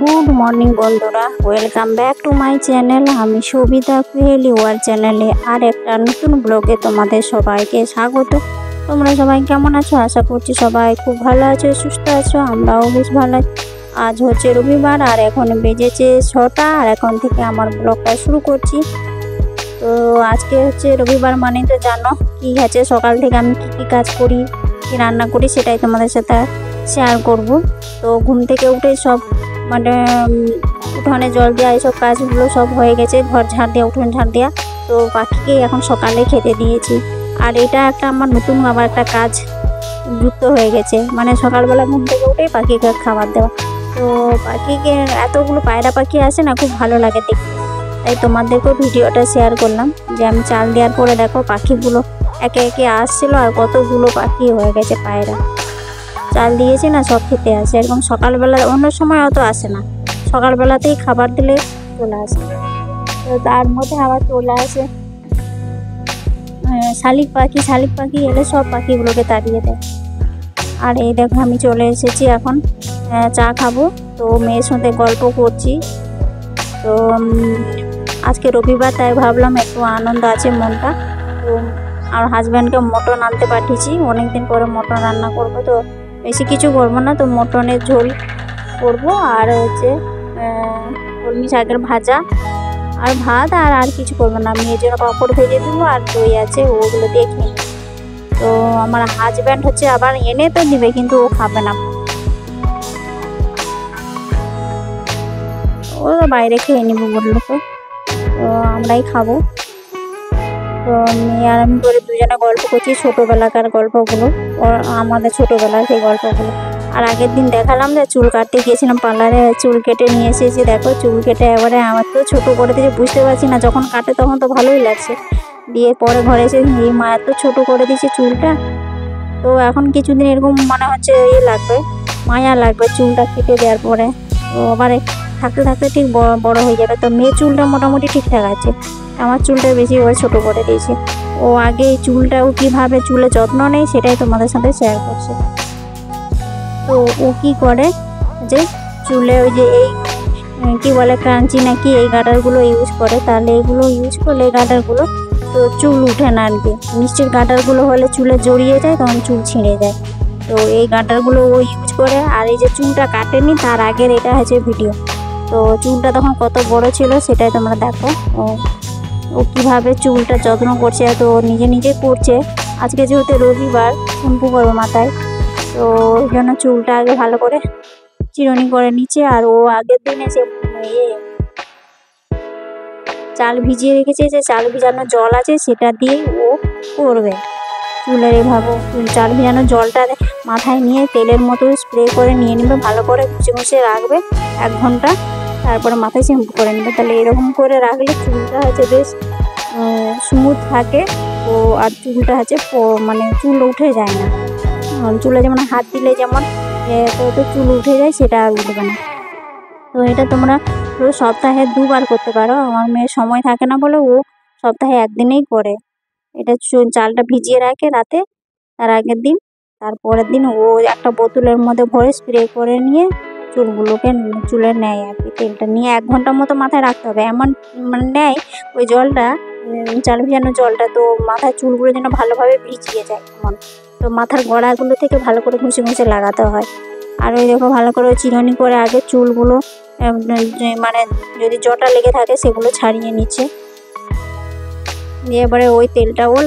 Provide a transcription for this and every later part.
Good morning বন্ধুরা, welcome back to my channel. আমি সবিতা কুহেলি war চ্যানেলে আর একটা নতুন ব্লগে তোমাদের সবাইকে স্বাগত। তোমরা সবাই কেমন আছো? আশা করছি সবাই খুব ভালো আছো, সুস্থ আছো। আমরাও বেশ ভালো আছি। আজ হচ্ছে রবিবার আর এখন বেজেছে 6টা, আর এখন থেকে আমার ব্লগটা শুরু করছি। তো আজকে হচ্ছে রবিবার, মানে তো জানো কি আছে, সকাল থেকে আমি কী কাজ করি, কী রান্না করি সেটাই তোমাদের সাথে শেয়ার করব। তো ঘুম থেকে উঠে সব মানে উঠোনে জল দেওয়া এইসব কাজগুলো সব হয়ে গেছে, ঘর ঝাড় দেওয়া, উঠোন ঝাড় দেওয়া। তো পাখিকে এখন সকালে খেতে দিয়েছি। আর এটা একটা আমার নতুন আবার একটা কাজ যুক্ত হয়ে গেছে, মানে সকালবেলা ঘুম থেকে উঠেই পাখিকে খাবার দেওয়া। তো পাখিকে এতগুলো পায়রা পাখি আসে না, খুব ভালো লাগে দেখতে। তাই তোমাদেরকেও ভিডিওটা শেয়ার করলাম যে আমি চাল দেওয়ার পরে দেখো পাখিগুলো একে একে আসছিলো, আর কতগুলো পাখি হয়ে গেছে পায়রা। চাল দিয়েছি না, সব খেতে আসে। এরকম সকালবেলা, অন্য সময় অত আসে না, সকালবেলাতেই খাবার দিলে চলে আসে। তো তার মধ্যে আবার চলে আসে শালিক পাখি এলে সব পাখিগুলোকে তাড়িয়ে দেয়। আর এই দেখো আমি চলে এসেছি এখন চা খাবো। তো মেয়ের সাথে গল্প করছি। তো আজকে রবিবার, তাই ভাবলাম একটু আনন্দ আছে মনটা। তো আর হাজব্যান্ডকে মটন আনতে পাঠিয়েছি, অনেকদিন পরে মটন রান্না করবো। তো বেশি কিছু করবো না, তো মটনের ঝোল করবো, আর হচ্ছে কলমি শাকের ভাজা আর ভাত, আর কিছু করবো না। মেয়ের জন্য পাঁপড় ভেজে দেবো, আর দই আছে, ওগুলো দেখি। তো আমার হাজব্যান্ড হচ্ছে আবার এনে তো দিবে, কিন্তু ও খাবে না, ও বাইরে খেয়ে নিবো বললো। তো আমরাই খাবো। তো মেয়ে আর আমি করে দুজনে গল্প করছি, ছোটোবেলাকার গল্পগুলো, আমাদের ছোটোবেলার সেই গল্পগুলো। আর আগের দিন দেখালাম যে চুল কাটতে গিয়েছিলাম পার্লারে, চুল কেটে নিয়ে এসেছি। দেখো চুল কেটে এবারে আমার তো ছোটো করে দিয়েছে, বুঝতে পারছি না, যখন কাটে তখন তো ভালোই লাগছে, দিয়ে পরে ঘরে এসে এই মা এত ছোটো করে দিয়েছে চুলটা। তো এখন কিছুদিন এরকম মনে হচ্ছে লাগবে, মায়া লাগবে চুলটা কেটে দেওয়ার পরে। তো আবার থাকতে থাকতে ঠিক বড় হয়ে যাবে। তো মেয়ের চুলটা মোটামুটি ঠিকঠাক আছে, আমার চুলটা বেশি ওর ছোটো করে দিয়েছে। ও আগে এই চুলটাও কীভাবে চুলে যত্ন নেই সেটাই তোমাদের সাথে শেয়ার করছে। তো ও কী করে যে চুলে ওই যে এই কী বলে ক্রাঞ্চি নাকি এই গার্ডারগুলো ইউজ করে, তাহলে এইগুলো ইউজ করলে এই গার্ডারগুলো তো চুল উঠে না। আর কি মিষ্টির গার্ডারগুলো হলে চুলে জড়িয়ে যায়, তখন চুল ছিঁড়ে যায়। তো এই গার্ডারগুলো ও ইউজ করে। আর এই যে চুলটা কাটেনি তার আগের এটা হচ্ছে ভিডিও। তো চুলটা তখন কত বড় ছিল সেটাই তোমরা দেখো। ও কীভাবে চুলটা যত্ন করছে, তো নিজে নিজে করছে। আজকে যেহেতু রবিবার, শ্যাম্পু করবো মাথায়, তো ওই জন্য চুলটা আগে ভালো করে চিরুনি করে নিচ্ছে। আর ও আগের দিন এসে চাল ভিজিয়ে রেখেছে, যে চাল ভিজানো জল আছে সেটা দিয়েই ও করবে চুলের। এইভাবে চাল ভিজানো জলটা মাথায় নিয়ে তেলের মতো স্প্রে করে নিয়ে নেবে, ভালো করে ঘষে ঘষে রাখবে 1 ঘন্টা, তারপরে মাথায় শ্যাম্পু করে নেবে। তাহলে এরকম করে রাখলে চুলটা হচ্ছে বেশ স্মুথ থাকে। তো আর চুলটা হচ্ছে মানে চুল উঠে যায় না। চুলে যেমন হাত দিলে যেমন তো চুল উঠে যায়, সেটা আর উঠবে না। তো এটা তোমরা সপ্তাহে 2 বার করতে পারো। আমার মেয়ের সময় থাকে না বলে ও সপ্তাহে 1 দিনেই করে। এটা চালটা ভিজিয়ে রাখে রাতে, তার আগের দিন, তারপরের দিন ও একটা বোতলের মধ্যে ভরে স্প্রে করে নিয়ে চুলগুলোকে চুলে নেয়। আর কি তেলটা নিয়ে 1 ঘন্টার মতো মাথায় রাখতে হবে, এমন মানে নেয় ওই জলটা, চাল ভিজানো জলটা, তো মাথার চুলগুলো যেন ভালোভাবে ভিজিয়ে যায় এমন। তো মাথার গোড়াগুলো থেকে ভালো করে ঘষে ঘষে লাগাতে হয়। আর ওই দেখো ভালো করে চিরুনি করে আগে চুলগুলো মানে যদি জটা লেগে থাকে সেগুলো ছাড়িয়ে নিচ্ছে। দিয়ে এবারে ওই তেলটা ওর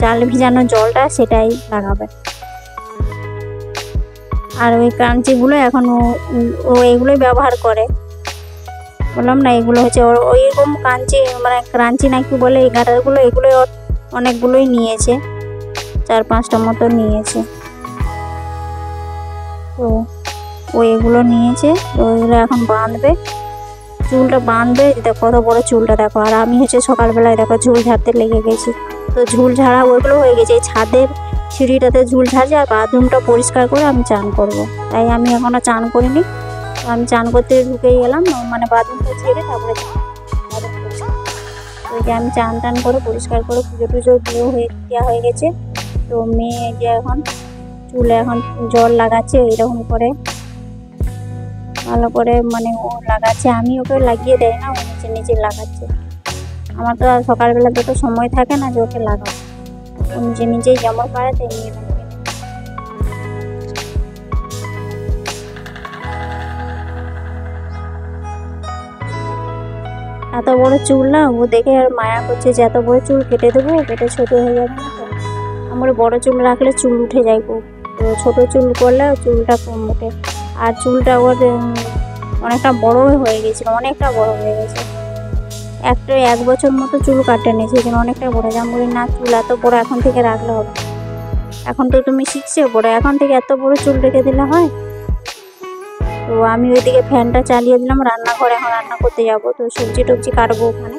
চাল ভিজানো জলটা সেটাই লাগাবে। আর ওই ক্রাঞ্চিগুলো এখন ও এগুলোই ব্যবহার করে। বললাম না, এগুলো হচ্ছে ওইরকম ক্রাঞ্চি নাকি বলে এই গাটারগুলো, এগুলোই অনেকগুলোই নিয়েছে, 4-5টা মতো নিয়েছে। তো ও এগুলো নিয়েছে, তো ওইগুলো এখন বাঁধবে, চুলটা বাঁধবে। দেখো কত বড় চুলটা দেখো। আর আমি হচ্ছে সকালবেলায় দেখো ঝুল ঝাড়তে লেগে গেছি। তো ঝুল ঝাড়া ওইগুলো হয়ে গেছে, এই ছাদের সিঁড়িটাতে ঝুল ঝাড়ছে, আর বাথরুমটা পরিষ্কার করে আমি চান করব। তাই আমি এখনও চান করিনি। তো আমি চান করতে ঢুকেই গেলাম, মানে বাথরুমটা ছেড়ে তারপরে ওই যে আমি চান টান করে পরিষ্কার করে পুজো টুজো দেওয়া হয়ে গেছে। তো মেয়ে যে এখন চুলে এখন জল লাগাচ্ছে এইরকম করে, ভালো করে মানে ও লাগাচ্ছে, আমি ওকে লাগিয়ে দেয় না, ও নিচে নিচে লাগাচ্ছে। আমার তো আর সকালবেলা তো সময় থাকে না যে ওকে লাগাবো, ও নিজে নিজেই যেমন পারে তেমনি লাগিয়ে। এত বড় চুল না, ও দেখে আর মায়া করছে যে এত বড় চুল কেটে দেবো, কেটে ছোট হয়ে যাবে না তো। আমার বড় চুল রাখলে চুল উঠে যায় খুব, তো ছোট চুল করলে চুলটা কম ওঠে। আর চুলটা ওর অনেকটা বড় হয়ে গেছিলো, অনেকটা বড় হয়ে গেছে, 1 বছর মতো চুল কাটেনি, সেই জন্য অনেকটা বড়। আমি বলি না, চুল এত বড় এখন থেকে রাখলে হবে, এখন তো তুমি শিখছো বড়, এখন থেকে এত বড় চুল রেখে দিলে হয়। তো আমি ওইদিকে ফ্যানটা চালিয়ে দিলাম, রান্নাঘরে এখন রান্না করতে যাবো, তো সবজি টবজি কাটবো ওখানে।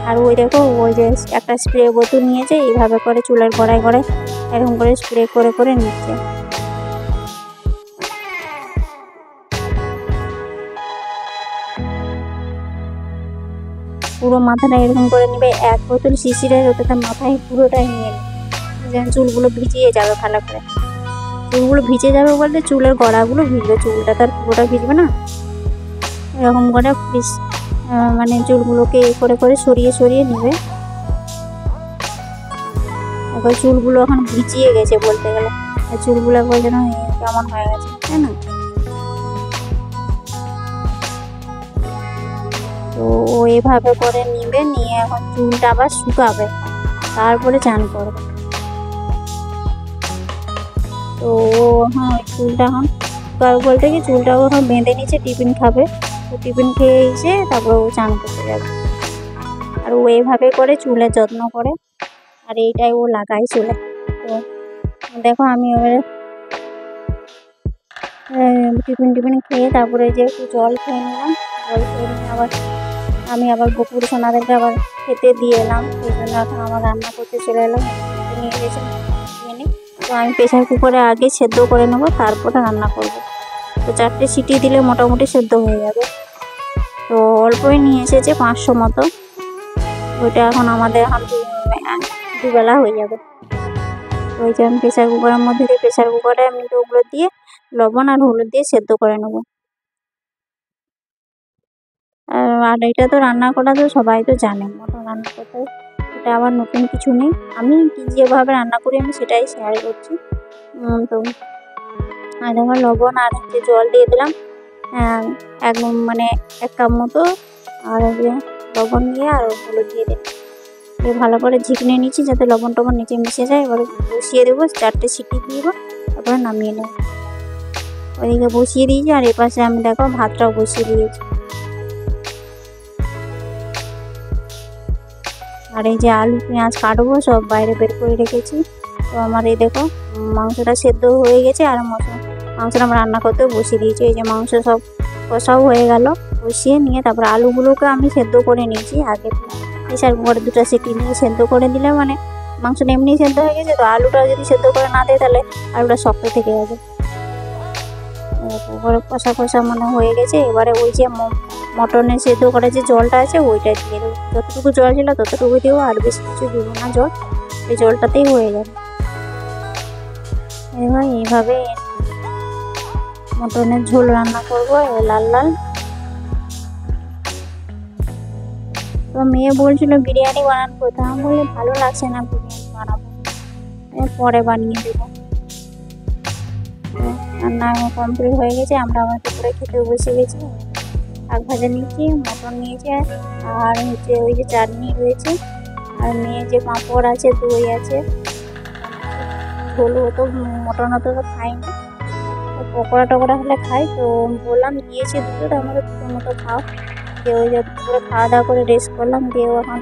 আর ওই দেখো ওই যে একটা স্প্রে বোতল নিয়েছে, এইভাবে করে চুলের গোড়ায় গোড়ায় এরকম করে স্প্রে করে করে নিচ্ছে। পুরো মাথাটা এরকম করে নিবে, 1 বোতল শিশিরের ওটাতে মাথায় পুরোটাই নিয়ে নেবে, যেন চুলগুলো ভিজিয়ে যাবে ভালো করে। চুলগুলো ভিজে যাবে বলতে চুলের গোড়াগুলো ভিজবে, চুলটা তার পুরোটা ভিজবে না। এরকম করে মানে চুলগুলোকে করে করে সরিয়ে সরিয়ে নেবে। এখন চুলগুলো এখন ভিজিয়ে গেছে বলতে গেলে, চুলগুলো একবার যেন কেমন হয়ে গেছে, তাই না? তো ও এভাবে করে নিবে, নিয়ে এখন চুলটা আবার শুকাবে, তারপরে চান করবে। তো ও এখন ওই চুলটা এখন শুকাবে বলতে কি, চুলটা ও এখন বেঁধে নিচ্ছে, টিফিন খাবে, তো টিফিন খেয়ে এসে তারপর ও চান করতে যাবে। আর ও এভাবে করে চুলের যত্ন করে, আর এইটাই ও লাগাই চুলে। তো দেখো আমি এবারে টিফিন খেয়ে তারপরে যে একটু জল খেয়ে নিলাম, জল খেয়ে নিয়ে আমি আবার বকুর সোনাদেরকে আবার খেতে দিয়ে এলাম, সেই জন্য এখন আমার রান্না করতে চলে এলাম, নিয়ে গেছে নিয়ে। তো আমি প্রেশার কুকারে আগে সেদ্ধ করে নেবো, তারপরে রান্না করব। তো 4টে সিটি দিলে মোটামুটি সেদ্ধ হয়ে যাবে। তো অল্পই নিয়ে এসেছে 500 মতো, ওইটা এখন আমাদের এখন দুবেলা হয়ে যাবে। ওই যে আমি প্রেশার কুকারের মধ্যে দিয়ে, প্রেশার কুকারে আমি তো ওগুলো দিয়ে লবণ আর হলুদ দিয়ে সেদ্ধ করে নেবো। আর এটা তো রান্না করা তো সবাই তো জানে, মটন রান্না করতে, এটা আবার নতুন কিছু নেই। আমি যেভাবে রান্না করি আমি সেটাই শেয়ার করছি। তো আর দেখো লবণ আর জল দিয়ে দিলাম, একদম মানে 1 কাপ মতো, আর লবণ দিয়ে আর হলুদ দিয়ে দিলাম, দিয়ে ভালো করে ঝিকনে নিচ্ছি যাতে লবণ টবণ নিচে মিশে যায়। এবারে বসিয়ে দেবো, 4টে সিটি দিব, তারপরে নামিয়ে নেব। ওইদিকে বসিয়ে দিয়েছি, আর এপাশে আমি দেখো ভাতটাও বসিয়ে দিয়েছি। আর এই যে আলু পেঁয়াজ কাটবো সব বাইরে বের করে রেখেছি। তো আমার এই দেখো মাংসটা সেদ্ধ হয়ে গেছে, আর মাংসটা আমরা রান্না করতেও বসিয়ে দিয়েছি। এই যে মাংস সব কষাও হয়ে গেল, বসিয়ে নিয়ে তারপরে আলুগুলোকে আমি সেদ্ধ করে নিয়েছি আগে, প্রেশার কুকারে 2টা সিটি নিয়ে সেদ্ধ করে দিলে মানে মাংসটা এমনি সেদ্ধ হয়ে গেছে। তো আলুটা যদি সেদ্ধ করে না দেয় তাহলে আলুটা শক্ত থেকে যাবে। এবারে কষা কষা মানে হয়ে গেছে, এবারে ওই যে মটনের সেদ্ধ করে যে জলটা আছে ওইটা দিয়ে দেবো, যতটুকু জল ছিল ততটুকু দেবো, আর বেশি কিছু দেবো না জল, এই জলটাতেই হয়ে যাবে। এবার এইভাবে মটনের ঝোল রান্না করবো লাল লাল। তো মেয়ে বলছিল বিরিয়ানি বানানো করতে, আমি বললে ভালো লাগছে না বিরিয়ানি বানাবো, পরে বানিয়ে দেবো। রান্না কমপ্লিট হয়ে গেছে, আমরা আবার দুপুরে খেতে বসে গেছি। শাক ভাজা নিয়েছি, মটন নিয়েছি, আর হচ্ছে ওই যে চাটনি রয়েছে, আর মেয়ে যে পাঁপড় আছে, দই আছে, ঝোল তো মটন অত তো খাই না, তো পকোড়া টকোড়া হলে খাই। তো বললাম দিয়েছি দুটো, তো আমাদের দুটোর মতো খাও। দিয়ে ওই যে পুরো খাওয়া দাওয়া করে রেস্ট করলাম। দিয়ে এখন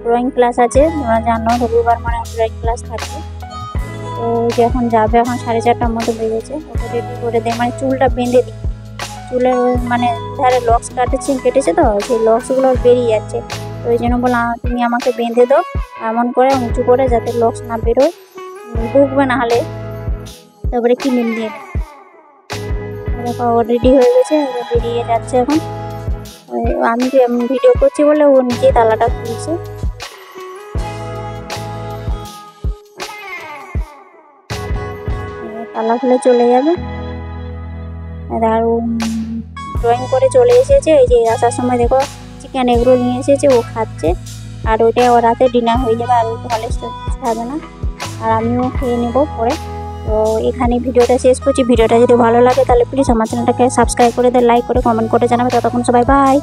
ড্রয়িং ক্লাস আছে, তোমরা জানো রবিবার মানে ড্রয়িং ক্লাস থাকে। তো যে এখন যাবে, এখন 4:30টার মতো বেজেছে, ওটা রেডি করে দেয়, মানে চুলটা বেঁধে দিই। চুলের মানে ধারে লক্স কেটেছে, তো সেই লক্সগুলো বেরিয়ে যাচ্ছে। তো ওই জন্য বললাম তুমি আমাকে বেঁধে দাও এমন করে উঁচু করে, যাতে লক্স না বেরোয়, বুকবে না হলে, তারপরে ক্লিপ দিয়ে দেখো রেডি হয়ে গেছে, বেরিয়ে যাচ্ছে এখন। আমি ভিডিও করছি বলে ও নিজেই তালাটা খুলছে। তালা খুলে চলে যাবে। আর ও ড্রয়িং করে চলে এসেছে। এই যে আসার সময় দেখো চিকেন এগরোল নিয়ে এসেছে, ও খাচ্ছে। আর ওইটাই ও রাতে ডিনার হয়ে যাবে, আর ও তাহলে কিছু খাবে না। আর আমিও খেয়ে নেবো পরে। তো এখানে ভিডিওটা শেষ করছি। ভিডিওটা যদি ভালো লাগে তাহলে প্লিজ আমার চ্যানেলটাকে সাবস্ক্রাইব করে দে, লাইক করে কমেন্ট করে জানাবে। ততক্ষণ সবাই বাই।